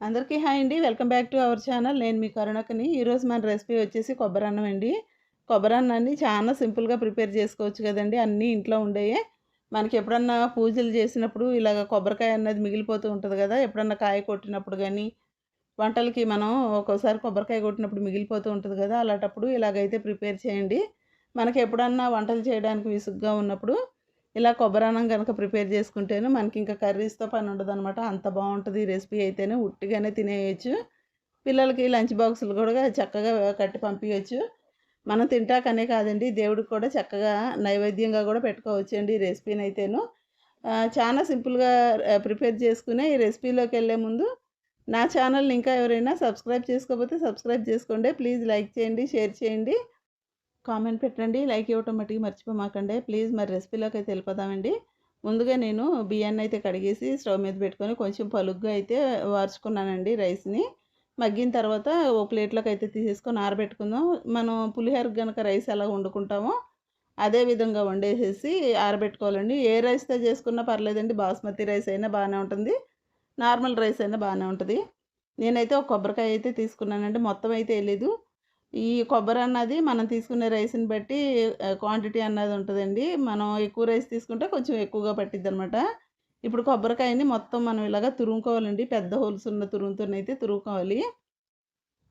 అందరికీ హాయ్ అండి. Welcome back to our channel. నేను మీ కరుణకని. ఈరోజు మన రెసిపీ వచ్చేసి కొబ్బరన్నం అండి. కొబ్బరన్నాన్ని చాలా సింపుల్‌గా ప్రిపేర్ చేసుకోవచ్చు కదండీ. అన్నీ ఇంట్లో ఉండేయే. మనకి ఎప్పుడన్నా పూజలు చేసినప్పుడు ఇలాగ కొబ్బరికాయ అన్నది మిగిలిపోతూ ఉంటది కదా! ఎప్పుడన్నా కాయ కొట్టినప్పుడు గానీ, వంటలకి మనం ఒక్కోసారి కొబ్బరికాయ కొట్టినప్పుడు మిగిలిపోతూ ఉంటది కదా! అలాంటప్పుడు ఇలాగైతే ప్రిపేర్ చేయండి. మనకి ఎప్పుడన్నా వంటలు చేయడానికి విసుగ్గా ఉన్నప్పుడు ఇలా కొబ్బరన్నం గనక ప్రిపేర్ చేసుకుంటేను మనకింక కర్రీస్‌తో పనుండదనమాట. అంత బావుంటది ఈ రెసిపీ అయితేను. ఉట్టిగానే తినేయొచ్చు. పిల్లలకి లంచ్ బాక్సులు కూడా చక్కగా కట్టి పంపియొచ్చు. మనం తింటాకనే కాదండి, దేవుడికి కూడా చక్కగా నైవేద్యంగా కూడా పెట్టుకోవచ్చండి ఈ రెసిపీనైతేను. చాలా సింపుల్‌గా ప్రిపేర్ చేసుకునే ఈ రెసిపీలోకెళ్ళే ముందు నా ఛానల్‌ని ఇంకా ఎవరైనా సబ్స్క్రైబ్ చేసుకోకపోతే సబ్స్క్రైబ్ చేసుకోండి. ప్లీజ్ లైక్ చేయండి, షేర్ చేయండి. కామెంట్ పెట్టండి. లైక్ ఇవ్వటం మట్టుకు మర్చిపోమాకండి. ప్లీజ్ మరి రెసిపీలోకైతే వెళ్ళిపోదామండి. ముందుగా నేను బియ్యాన్నయితే కడిగేసి స్టవ్ మీద పెట్టుకొని కొంచెం పలుగ్గా అయితే వార్చుకున్నానండి రైస్‌ని. మగ్గిన తర్వాత ఓ ప్లేట్‌లోకైతే తీసేసుకొని ఆరబెట్టుకుందాం. మనం పులిహోరకి గనక రైస్ ఎలా వండుకుంటామో అదే విధంగా వండేసేసి ఆరబెట్టుకోవాలండి. ఏ రైస్‌తో చేసుకున్నా పర్లేదండి. బాస్మతి రైస్ అయినా బానే ఉంటుంది. నార్మల్ రైస్ అయినా బానే ఉంటది. నేనైతే ఒక కొబ్బరికాయ అయితే తీసుకున్నానండి. మొత్తం అయితే ఎయలేదు. ఈ కొబ్బరన్నది మనం తీసుకునే రైస్‌ని బట్టి క్వాంటిటీ అన్నది ఉంటదండి. మనం ఎక్కువ రైస్ తీసుకుంటే కొంచెం ఎక్కువగా పట్టిద్దనమాట. ఇప్పుడు కొబ్బరికాయని మొత్తం మనం ఇలాగ తురుముకోవాలండి. పెద్ద హోల్స్ ఉన్న తురుముతోనైతే తురుముకోవాలి.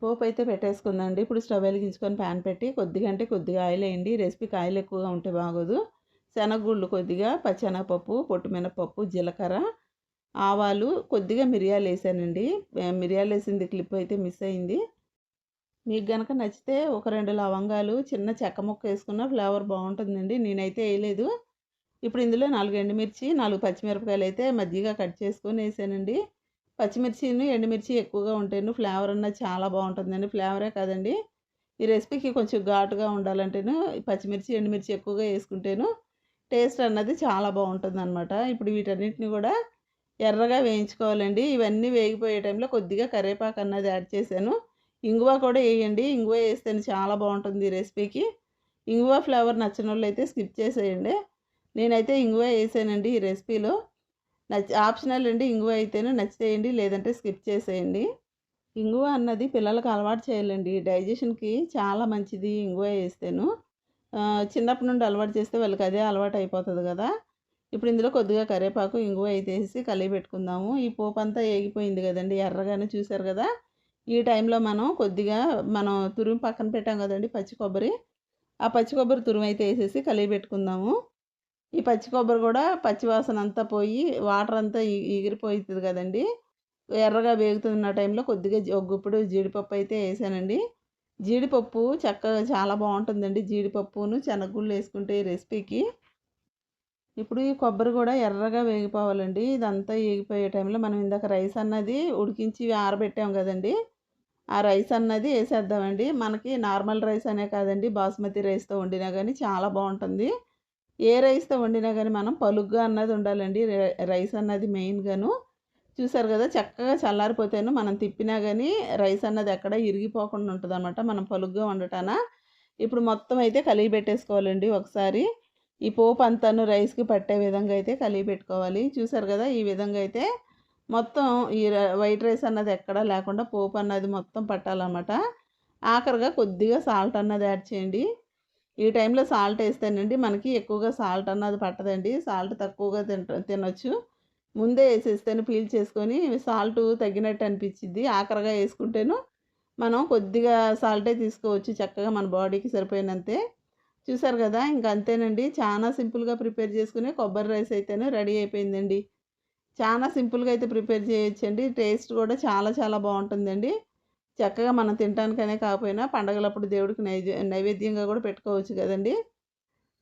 పోపయితే పెట్టేసుకుందామండి. ఇప్పుడు స్టవ్ వెలిగించుకొని పాన్ పెట్టి కొద్దిగా అంటే కొద్దిగా ఆయిల్ ఎయండి. రెసిపీకి ఆయిల్ ఎక్కువగా ఉంటే బాగోదు. శనగగుళ్ళు కొద్దిగా, పచ్చెనగపప్పు, పొట్టు మినపప్పు, జీలకర్ర, ఆవాలు, కొద్దిగా మిరియాలేసానండి. మిరియాలేసింది క్లిప్ అయితే మిస్ అయింది. మీకు గనక నచ్చితే ఒక 2 లవంగాలు, చిన్న చెక్క ముక్క ఏసుకున్న ఫ్లేవర్ బావుంటుందండి. నేనైతే ఎయలేదు. ఇప్పుడు ఇందులో 4 ఎండుమిర్చి, 4 పచ్చిమిరపకాయలైతే మధ్యగా కట్ చేసుకొని ఎసానండి. పచ్చిమిర్చిను, ఎండుమిర్చి ఎక్కువగా ఉంటేను ఫ్లేవర్ అన్నది చాలా బావుంటుందండి. ఫ్లేవరే కాదండి, ఈ రెసిపీకి కొంచెం ఘాటుగా ఉండాలంటేను పచ్చిమిర్చి, ఎండుమిర్చి ఎక్కువగా ఏసుకుంటేను టేస్ట్ అన్నది చాలా బావుంటుందనమాట. ఇప్పుడు వీటన్నిటిని కూడా ఎర్రగా వేయించుకోవాలండి. ఇవన్నీ వేగిపోయే టైంలో కొద్దిగా కరివేపాకు అన్నది యాడ్ చేశాను. ఇంగువ కూడా ఎయండి. ఇంగువ ఏస్తేనే చాలా బావుంటుంది ఈ రెసిపీకి. ఇంగువ ఫ్లేవర్ నచ్చనోళ్ళైతే స్కిప్ చేసేయండి. నేనైతే ఇంగువ ఏసానండి ఈ రెసిపీలో. ఆప్షనల్ అండి ఇంగువ అయితేను నచ్చితే ఎయండి, లేదంటే స్కిప్ చేసేయండి. ఇంగువ అన్నది పిల్లలకి అలవాటు చేయాలండి. డైజెషన్‌కి చాలా మంచిది ఇంగువ ఏస్తేను. చిన్నప్పటి నుండి అలవాటు చేస్తే వాళ్ళకి అదే అలవాటు అయిపోతది గదా! ఇప్పుడు ఇందులో కొద్దిగా కరివేపాకు, ఇంగువ అయితే ఏసేసి కలిపెట్టుకుందాము. ఈ పోపంతా ఏగిపోయింది గదండీ! ఎర్రగానే చూసారు గదా! ఈ టైంలో మనం తురిమి పక్కన పెట్టాం గదండీ పచ్చి కొబ్బరి. ఆ పచ్చి కొబ్బరి తురుమైతే ఏసేసి కలిపెట్టుకుందాము. ఈ పచ్చి కొబ్బరి గూడా పచ్చి వాసన అంతా పోయి వాటర్ అంతా ఎగిరిపోయితది గదండీ! ఎర్రగా వేగుతున్న టైంలో కొద్దిగా ఒక గుప్పుడు జీడిపప్పు అయితే ఏసానండి. జీడిపప్పు చక్కగా చాలా బావుంటుందండి. జీడిపప్పును, శనగగుళ్ళు ఏసుకుంటే ఈ రెసిపీకి. ఇప్పుడు ఈ కొబ్బరి గూడా ఎర్రగా వేగిపోవాలండి. ఇదంతా ఏగిపోయే టైంలో మనం ఇందాక రైస్ అన్నది ఉడికించి ఆరబెట్టాం గదండీ! ఆ రైస్ అన్నది ఏసేద్దామండి. మనకి నార్మల్ రైస్ అనే కాదండి, బాస్మతి రైస్‌తో వండినా గానీ చాలా బావుంటుంది. ఏ రైస్‌తో వండినా గానీ మనం పలుగ్గా అన్నది ఉండాలండి. రైస్ అన్నది మెయిన్‌గాను. చూసారు గదా! చక్కగా చల్లారిపోతేను మనం తిప్పినా గానీ రైస్ అన్నది ఎక్కడ ఇరిగిపోకుండా ఉంటదనమాట, మనం పలుగ్గా వండటాన. ఇప్పుడు మొత్తం అయితే కలిగిపెట్టేసుకోవాలండి ఒకసారి. ఈ పోపు అంతాను రైస్‌కి పట్టే విధంగా అయితే కలిగిపెట్టుకోవాలి. చూసారు గదా! ఈ విధంగా అయితే మొత్తం ఈ వైట్ రైస్ అన్నది ఎక్కడా లేకుండా పోపు అన్నది మొత్తం పట్టాలనమాట. ఆఖరిగా కొద్దిగా సాల్ట్ అన్నది యాడ్ చేయండి. ఈ టైంలో సాల్ట్ ఏస్తేనండి మనకి ఎక్కువగా సాల్ట్ అన్నది పట్టదండి. సాల్ట్ తక్కువగా తినొచ్చు. ముందే ఏసేస్తేనే పీల్చేసుకొని సాల్టు తగ్గినట్టు అనిపిచ్చిద్ది. ఆఖరిగా ఏసుకుంటేను మనం కొద్దిగా సాల్టే తీసుకోవచ్చు చక్కగా మన బాడీకి సరిపోయినంతే. చూసారు గదా! ఇంక అంతేనండి. చాలా సింపుల్‌గా ప్రిపేర్ చేసుకునే కొబ్బరి రైస్ అయితేను రెడీ అయిపోయిందండి. చాలా సింపుల్‌గా అయితే ప్రిపేర్ చేయొచ్చండి. టేస్ట్ కూడా చాలా చాలా బావుంటుందండి. చక్కగా మనం తినటానికనే కాకపోయినా పండగలప్పుడు దేవుడికి నైవేద్యంగా కూడా పెట్టుకోవచ్చు గదండీ!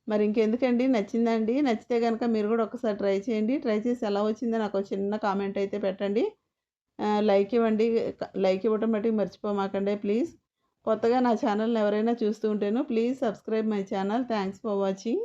మరి ఇంకెందుకండి, నచ్చిందా అండి? నచ్చితే గనక మీరు గూడా ఒకసారి ట్రై చేయండి. ట్రై చేసి ఎలా వచ్చిందో నాకో చిన్న కామెంట్ అయితే పెట్టండి. లైక్ ఇవ్వండి. లైక్ ఇవ్వటం మట్టుకు మర్చిపోమాకండి ప్లీజ్. కొత్తగా నా ఛానల్‌ని ఎవరైనా చూస్తూ ఉంటేను please subscribe my channel. Thanks for watching.